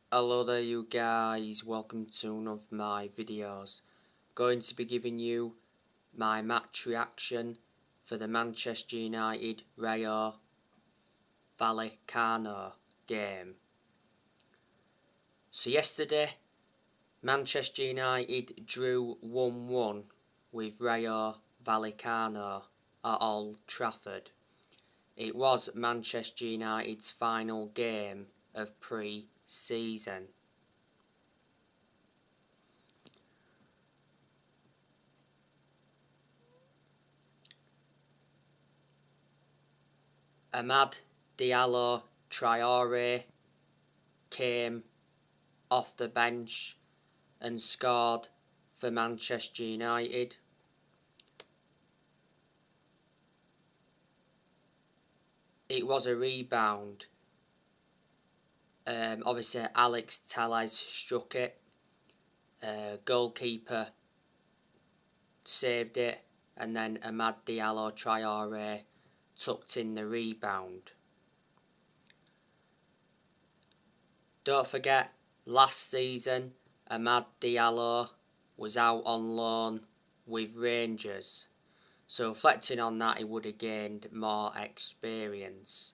Hello there you guys, welcome to one of my videos. Going to be giving you my match reaction for the Manchester United Rayo Vallecano game. So yesterday, Manchester United drew 1-1 with Rayo Vallecano at Old Trafford. It was Manchester United's final game of pre-season. Amad Diallo Traore came off the bench and scored for Manchester United. It was a rebound. Obviously Alex Telles struck it. Goalkeeper saved it, and then Amad Diallo Traore tucked in the rebound. Don't forget, last season Amad Diallo was out on loan with Rangers, so reflecting on that, he would have gained more experience.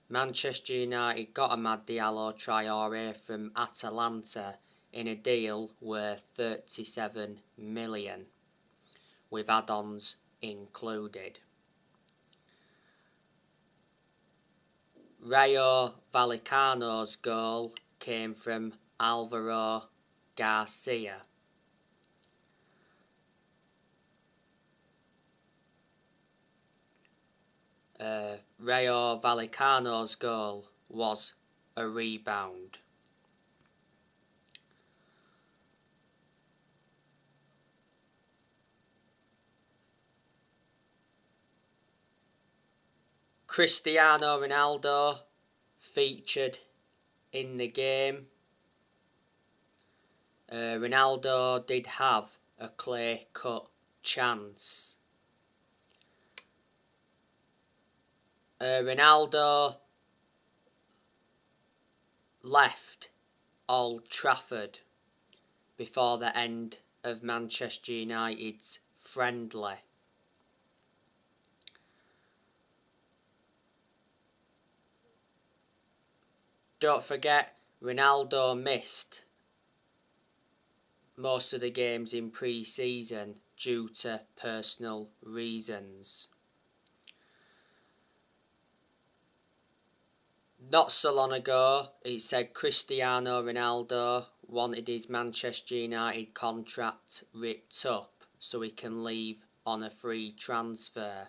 Manchester United got Amad Diallo Traore from Atalanta in a deal worth 37 million, with add-ons included. Rayo Vallecano's goal came from Alvaro Garcia. Rayo Vallecano's goal was a rebound. Cristiano Ronaldo featured in the game. Ronaldo did have a clear-cut chance. Ronaldo left Old Trafford before the end of Manchester United's friendly. Don't forget, Ronaldo missed most of the games in pre-season due to personal reasons. Not so long ago, it said Cristiano Ronaldo wanted his Manchester United contract ripped up so he can leave on a free transfer.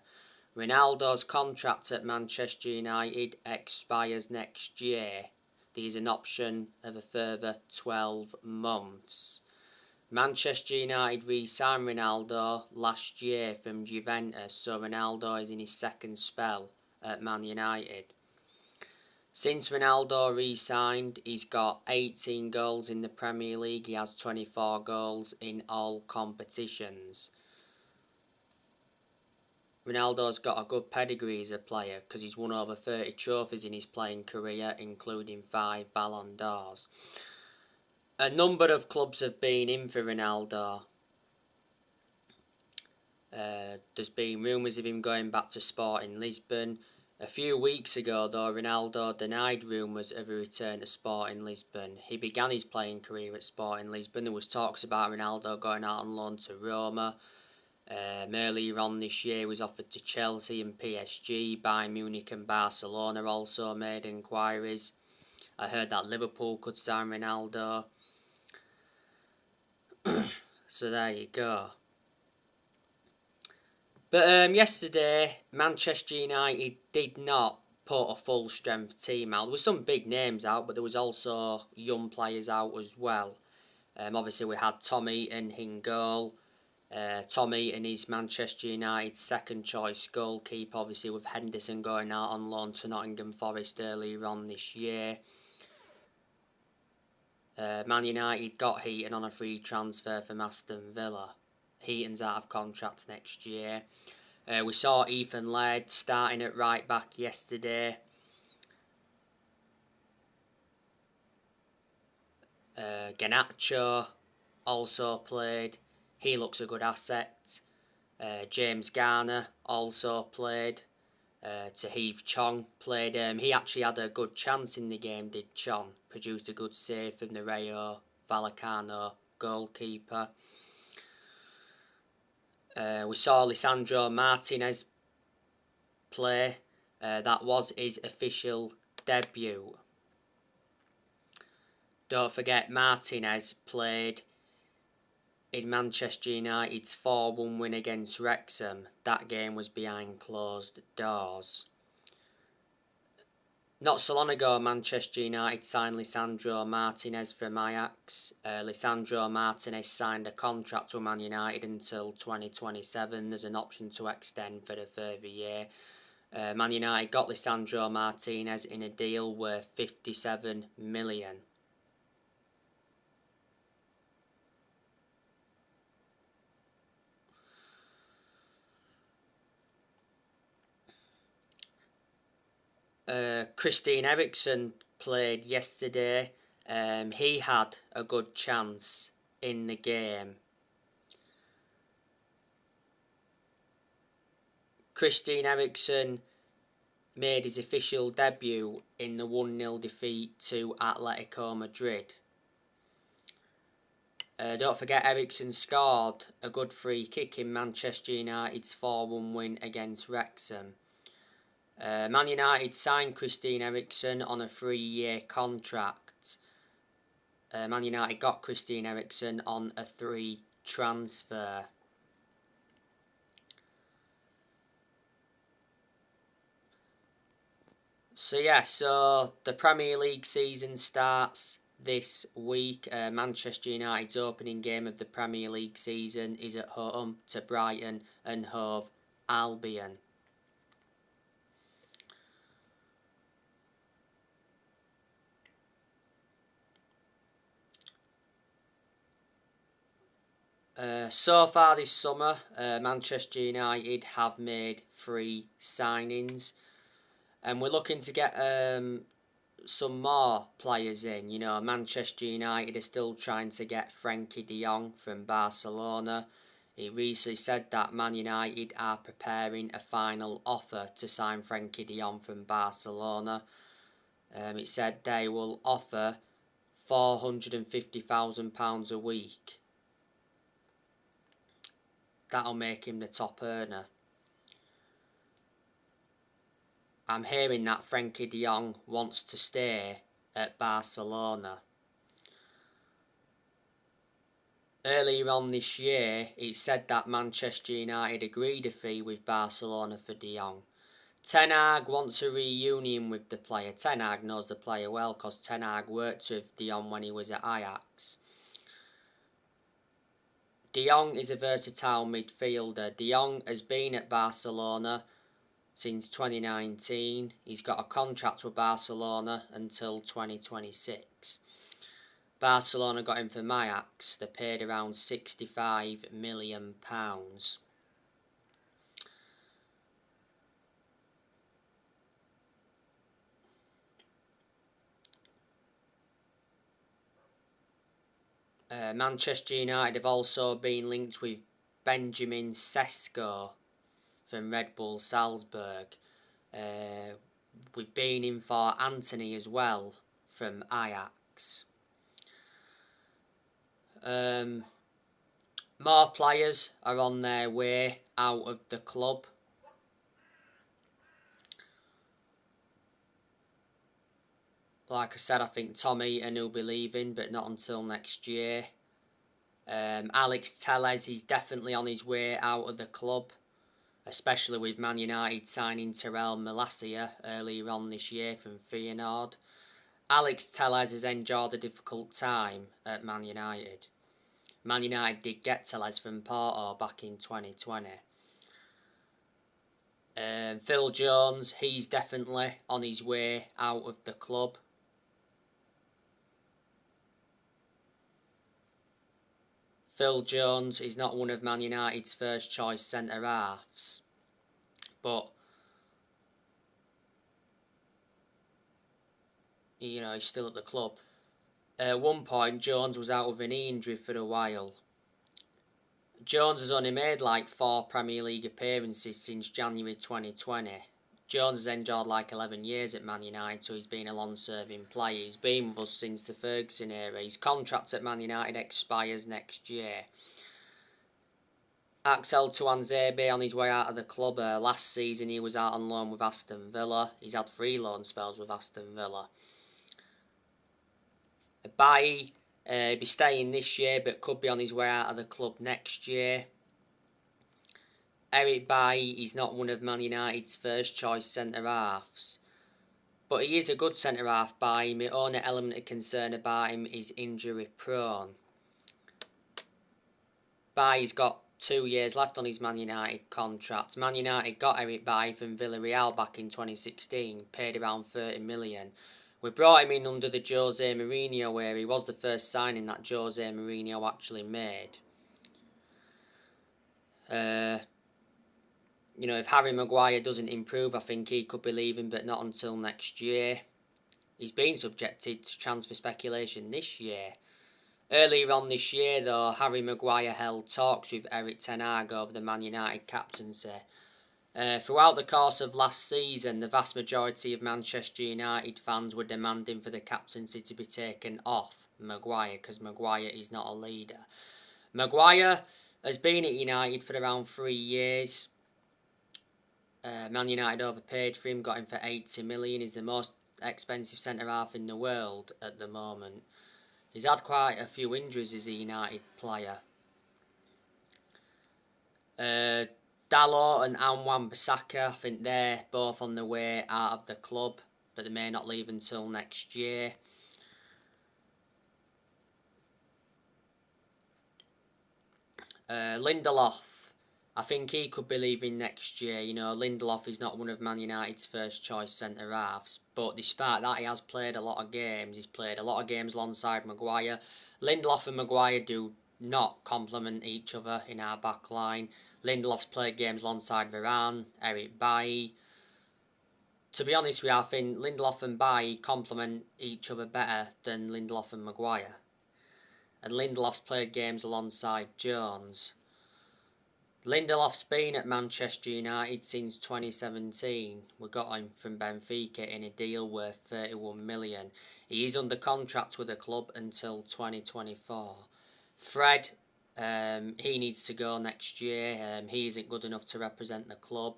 Ronaldo's contract at Manchester United expires next year. There is an option of a further 12 months. Manchester United re-signed Ronaldo last year from Juventus, so Ronaldo is in his second spell at Man United. Since Ronaldo re-signed, he's got 18 goals in the Premier League. He has 24 goals in all competitions. Ronaldo's got a good pedigree as a player because he's won over 30 trophies in his playing career, including 5 Ballon d'Ors. A number of clubs have been in for Ronaldo. There's been rumours of him going back to Sporting Lisbon. A few weeks ago, though, Ronaldo denied rumours of a return to Sporting Lisbon. He began his playing career at Sporting Lisbon. There was talks about Ronaldo going out on loan to Roma. Earlier on this year, he was offered to Chelsea and PSG. Bayern Munich and Barcelona also made inquiries. I heard that Liverpool could sign Ronaldo. So there you go. But yesterday, Manchester United did not put a full-strength team out. There were some big names out, but there was also young players out as well. Obviously, we had Tom Heaton in goal. Tom Heaton is Manchester United's second-choice goalkeeper, obviously with Henderson going out on loan to Nottingham Forest earlier on this year. Man United got Heaton on a free transfer from Aston Villa. Heaton's out of contract next year. We saw Ethan Laird starting at right back yesterday. Garnacho also played. He looks a good asset. James Garner also played. Taheef Chong played. He actually had a good chance in the game, did Chong. Produced a good save from the Rayo Vallecano goalkeeper. We saw Lisandro Martinez play. That was his official debut. Don't forget, Martinez played in Manchester United's 4-1 win against Wrexham. That game was behind closed doors. Not so long ago, Manchester United signed Lisandro Martinez from Ajax. Lisandro Martinez signed a contract with Man United until 2027. There's an option to extend for a further year. Man United got Lisandro Martinez in a deal worth 57 million. Christian Eriksen played yesterday. He had a good chance in the game. Christian Eriksen made his official debut in the 1-0 defeat to Atletico Madrid. Don't forget, Eriksen scored a good free kick in Manchester United's 4-1 win against Wrexham. Man United signed Christian Eriksen on a 3-year contract. Man United got Christian Eriksen on a 3 transfer. So the Premier League season starts this week. Manchester United's opening game of the Premier League season is at home to Brighton and Hove Albion. So far this summer, Manchester United have made 3 signings, and we're looking to get some more players in. You know, Manchester United are still trying to get Frenkie de Jong from Barcelona. He recently said that Man United are preparing a final offer to sign Frenkie de Jong from Barcelona. It said they will offer £450,000 a week. That'll make him the top earner. I'm hearing that Frenkie de Jong wants to stay at Barcelona. Earlier on this year, it said that Manchester United agreed a fee with Barcelona for de Jong. Ten Hag wants a reunion with the player. Ten Hag knows the player well because Ten Hag worked with de Jong when he was at Ajax. De Jong is a versatile midfielder. De Jong has been at Barcelona since 2019. He's got a contract with Barcelona until 2026. Barcelona got him from Ajax. They paid around £65 million. Manchester United have also been linked with Benjamin Sesko from Red Bull Salzburg. We've been in for Anthony as well from Ajax. More players are on their way out of the club. Like I said, I think Tom Eaton will be leaving, but not until next year. Alex Telles, he's definitely on his way out of the club, especially with Man United signing Terrell Malacia earlier on this year from Feyenoord. Alex Telles has endured a difficult time at Man United. Man United did get Telles from Porto back in 2020. Phil Jones, he's definitely on his way out of the club. Phil Jones is not one of Man United's first choice centre-halves, but you know, he's still at the club. At one point, Jones was out with a knee injury for a while. Jones has only made like 4 Premier League appearances since January 2020. Jones has endured like 11 years at Man United, so he's been a long-serving player. He's been with us since the Ferguson era. His contract at Man United expires next year. Axel Tuanzebe on his way out of the club. Last season he was out on loan with Aston Villa. He's had 3 loan spells with Aston Villa. Bailly be staying this year but could be on his way out of the club next year. Eric Bailly is not one of Man United's first choice centre-halves, but he is a good centre-half by. My only element of concern about him is injury prone. Bailly's got 2 years left on his Man United contract. Man United got Eric Bailly from Villarreal back in 2016, paid around 30 million. We brought him in under the Jose Mourinho era. He was the first signing that Jose Mourinho actually made. If Harry Maguire doesn't improve, I think he could be leaving, but not until next year. He's been subjected to transfer speculation this year. Earlier on this year, though, Harry Maguire held talks with Erik ten Hag over the Man United captaincy. Throughout the course of last season, the vast majority of Manchester United fans were demanding for the captaincy to be taken off Maguire, because Maguire is not a leader. Maguire has been at United for around 3 years. Man United overpaid for him, got him for 80 million. He's the most expensive centre-half in the world at the moment. He's had quite a few injuries as a United player. Dalot and Wan-Bissaka, I think they're both on the way out of the club, but they may not leave until next year. Lindelof, I think he could be leaving next year. Lindelof is not one of Man United's first choice centre-halves, but despite that, he has played a lot of games. He's played a lot of games alongside Maguire. Lindelof and Maguire do not complement each other in our back line. Lindelof's played games alongside Varane, Eric Bailly. To be honest with you, I think Lindelof and Bailly complement each other better than Lindelof and Maguire. And Lindelof's played games alongside Jones. Lindelof's been at Manchester United since 2017. We got him from Benfica in a deal worth 31 million. He is under contract with the club until 2024. Fred, he needs to go next year. He isn't good enough to represent the club.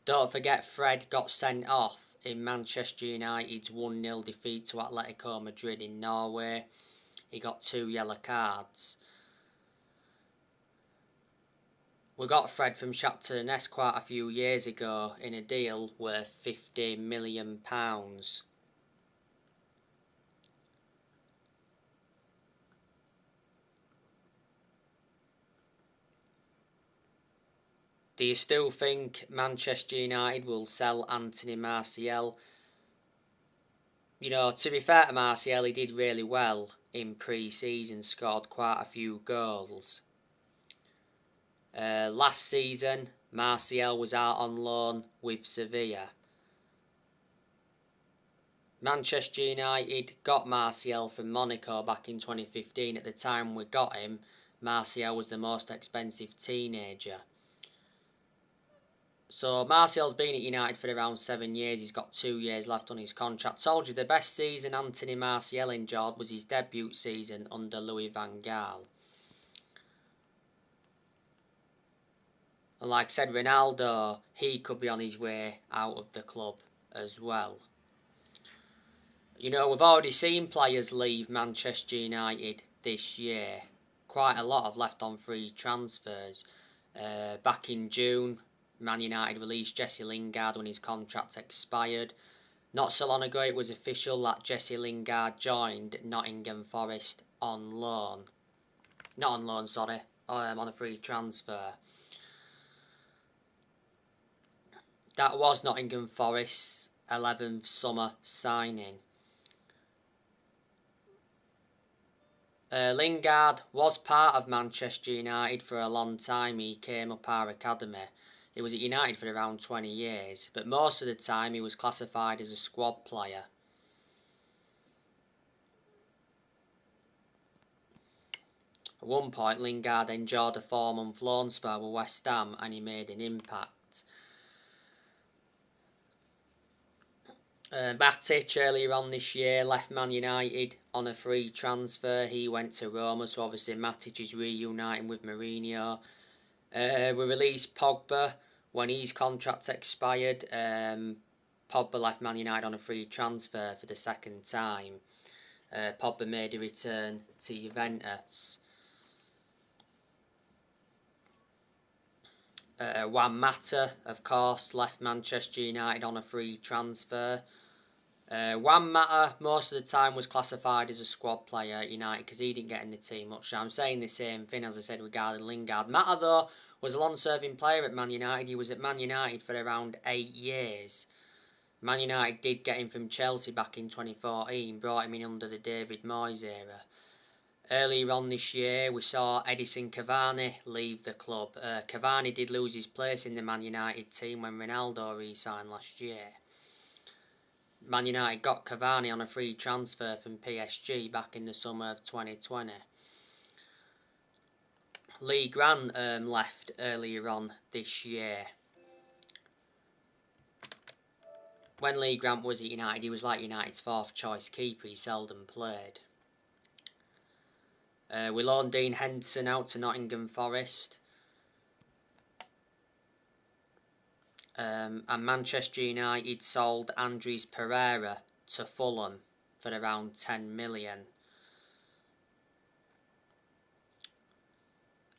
Don't forget, Fred got sent off in Manchester United's 1-0 defeat to Atletico Madrid in Norway. He got 2 yellow cards. We got Fred from Shakhtar Donetsk quite a few years ago in a deal worth £50 million. Do you still think Manchester United will sell Anthony Martial? To be fair to Martial, he did really well in pre-season, scored quite a few goals. Last season, Martial was out on loan with Sevilla. Manchester United got Martial from Monaco back in 2015. At the time we got him, Martial was the most expensive teenager. So Martial's been at United for around 7 years. He's got 2 years left on his contract. Told you the best season Anthony Martial enjoyed was his debut season under Louis van Gaal. And like I said, Ronaldo, he could be on his way out of the club as well. We've already seen players leave Manchester United this year. Quite a lot have left on free transfers. Back in June, Man United released Jesse Lingard when his contract expired. Not so long ago, it was official that Jesse Lingard joined Nottingham Forest on loan. Not on loan, sorry. On a free transfer. That was Nottingham Forest's 11th summer signing. Lingard was part of Manchester United for a long time. He came up our academy. He was at United for around 20 years, but most of the time he was classified as a squad player. At one point, Lingard enjoyed a 4-month loan spell with West Ham and he made an impact. Matic earlier on this year left Man United on a free transfer. He went to Roma, so obviously Matic is reuniting with Mourinho. We released Pogba when his contract expired. Pogba left Man United on a free transfer for the second time. Pogba made a return to Juventus. Juan Mata, of course, left Manchester United on a free transfer. Juan Mata, most of the time, was classified as a squad player at United because he didn't get in the team much. So I'm saying the same thing as I said regarding Lingard. Mata, though, was a long-serving player at Man United. He was at Man United for around 8 years. Man United did get him from Chelsea back in 2014, brought him in under the David Moyes era. Earlier on this year, we saw Edison Cavani leave the club. Cavani did lose his place in the Man United team when Ronaldo re-signed last year. Man United got Cavani on a free transfer from PSG back in the summer of 2020. Lee Grant left earlier on this year. When Lee Grant was at United, he was like United's 4th choice keeper. He seldom played. We loaned Dean Henderson out to Nottingham Forest. And Manchester United sold Andres Pereira to Fulham for around 10 million.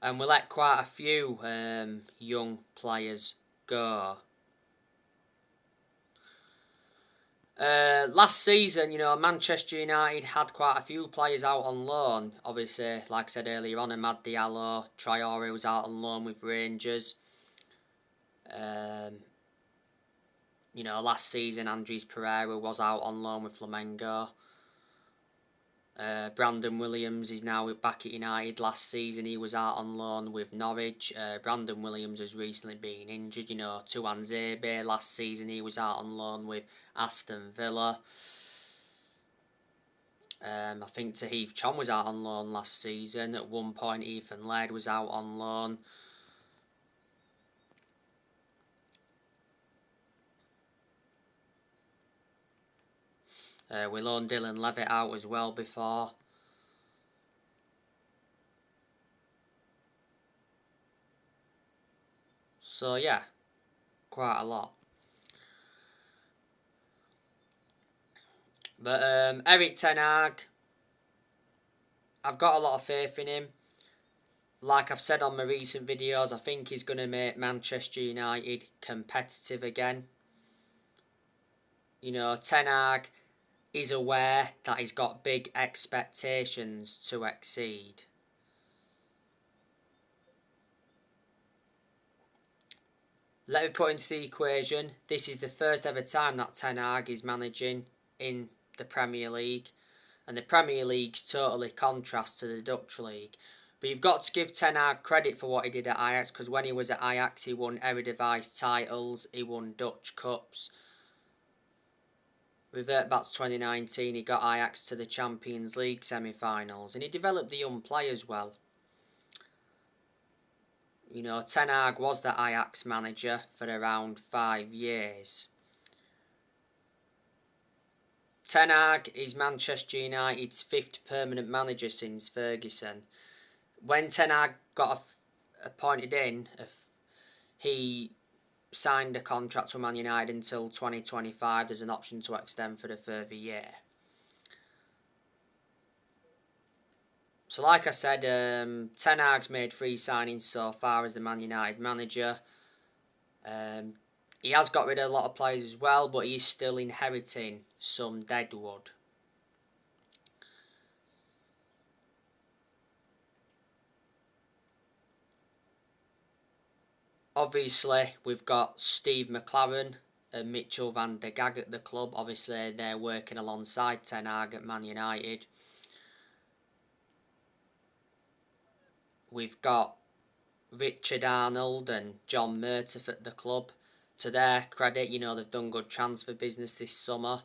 And we let quite a few young players go. Last season, Manchester United had quite a few players out on loan. Obviously, like I said earlier on, Amad Diallo, Traore was out on loan with Rangers. Last season, Andres Pereira was out on loan with Flamengo. Brandon Williams is now back at United. Last season, he was out on loan with Norwich. Brandon Williams has recently been injured. Tuan Zebe, last season, he was out on loan with Aston Villa. I think Tahith Chong was out on loan last season. At one point, Ethan Laird was out on loan. We loaned Dylan Levitt out as well before. So yeah, quite a lot. But Erik ten Hag, I've got a lot of faith in him. Like I've said on my recent videos, I think he's going to make Manchester United competitive again. Ten Hag is aware that he's got big expectations to exceed. Let me put into the equation, this is the first ever time that Ten Hag is managing in the Premier League. And the Premier League's totally contrast to the Dutch League. But you've got to give Ten Hag credit for what he did at Ajax, because when he was at Ajax, he won Eredivisie titles, he won Dutch Cups. Revert back to 2019, he got Ajax to the Champions League semi-finals, and he developed the young players well. Ten Hag was the Ajax manager for around 5 years. Ten Hag is Manchester United's 5th permanent manager since Ferguson. When Ten Hag got appointed in, he signed a contract with Man United until 2025. There's an option to extend for a further year. So like I said, Ten Hag's made 3 signings so far as the Man United manager. He has got rid of a lot of players as well, but he's still inheriting some deadwood. Obviously, we've got Steve McLaren and Mitchell van der Gag at the club. Obviously, they're working alongside Ten Hag at Man United. We've got Richard Arnold and John Murtaugh at the club. To their credit, they've done good transfer business this summer.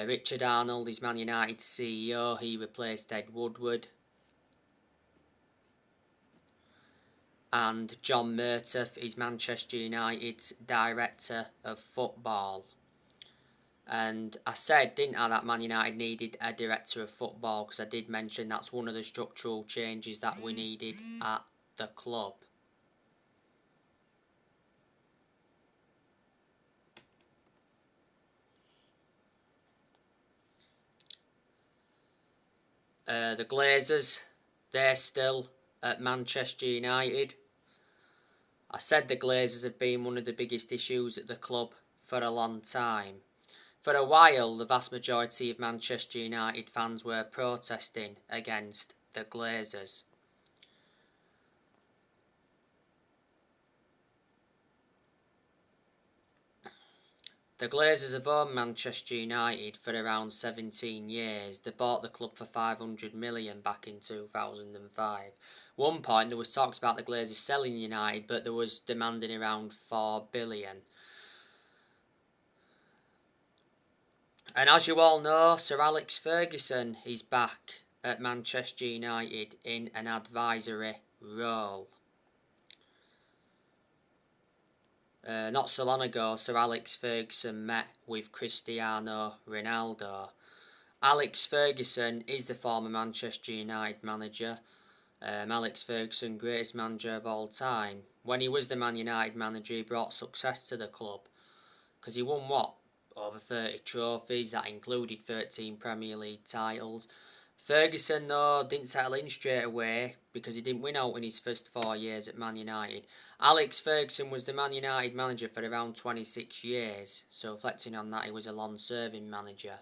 Richard Arnold is Man United's CEO. He replaced Ed Woodward. and John Murtough is Manchester United's Director of Football. And I said, didn't I, that Man United needed a Director of Football, because I did mention that's one of the structural changes that we needed at the club. The Glazers, they're still at Manchester United. I said the Glazers have been one of the biggest issues at the club for a long time. For a while, the vast majority of Manchester United fans were protesting against the Glazers. The Glazers have owned Manchester United for around 17 years. They bought the club for 500 million back in 2005. One point there was talks about the Glazers selling United, but there was demanding around 4 billion. And as you all know, Sir Alex Ferguson is back at Manchester United in an advisory role. Not so long ago, Sir Alex Ferguson met with Cristiano Ronaldo. Alex Ferguson is the former Manchester United manager. Alex Ferguson, greatest manager of all time. When he was the Man United manager, he brought success to the club, because he won over 30 trophies. That included 13 Premier League titles. Ferguson, though, didn't settle in straight away because he didn't win out in his first 4 years at Man United. Alex Ferguson was the Man United manager for around 26 years, so reflecting on that, he was a long-serving manager.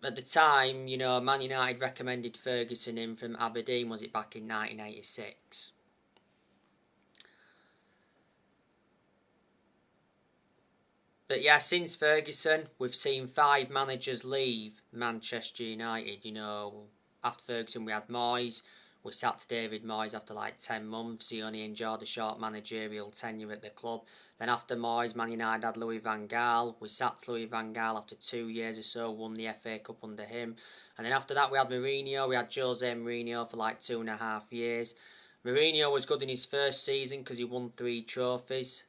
At the time, Man United recommended Ferguson in from Aberdeen, was it back in 1986? But yeah, since Ferguson, we've seen 5 managers leave Manchester United. After Ferguson, we had Moyes. We sacked David Moyes after like 10 months. He only enjoyed a short managerial tenure at the club. Then after Moyes, Man United had Louis van Gaal. We sacked Louis van Gaal after 2 years or so, won the FA Cup under him. And then after that, we had Mourinho. We had Jose Mourinho for like 2.5 years. Mourinho was good in his first season because he won 3 trophies,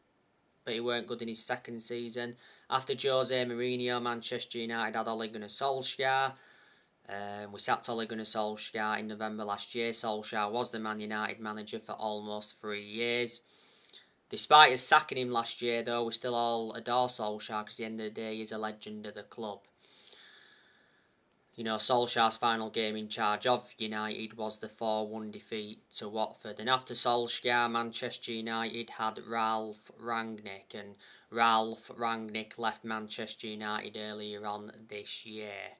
but he weren't good in his second season. After Jose Mourinho, Manchester United had Ole Gunnar Solskjaer. We sacked Ole Gunnar Solskjaer in November last year. Solskjaer was the Man United manager for almost 3 years. Despite us sacking him last year, though, we still all adore Solskjaer because at the end of the day, he's a legend of the club. Solskjaer's final game in charge of United was the 4-1 defeat to Watford. And after Solskjaer, Manchester United had Ralf Rangnick. And Ralf Rangnick left Manchester United earlier on this year.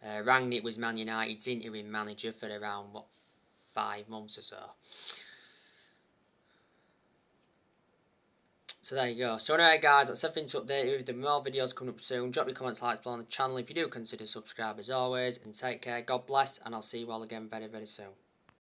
Rangnick was Man United's interim manager for around, 5 months or so. So there you go. So anyway guys, that's everything to update you. There are more videos coming up soon. Drop your comments, likes below on the channel if you do consider subscribe as always. And take care, God bless, and I'll see you all again very, very soon.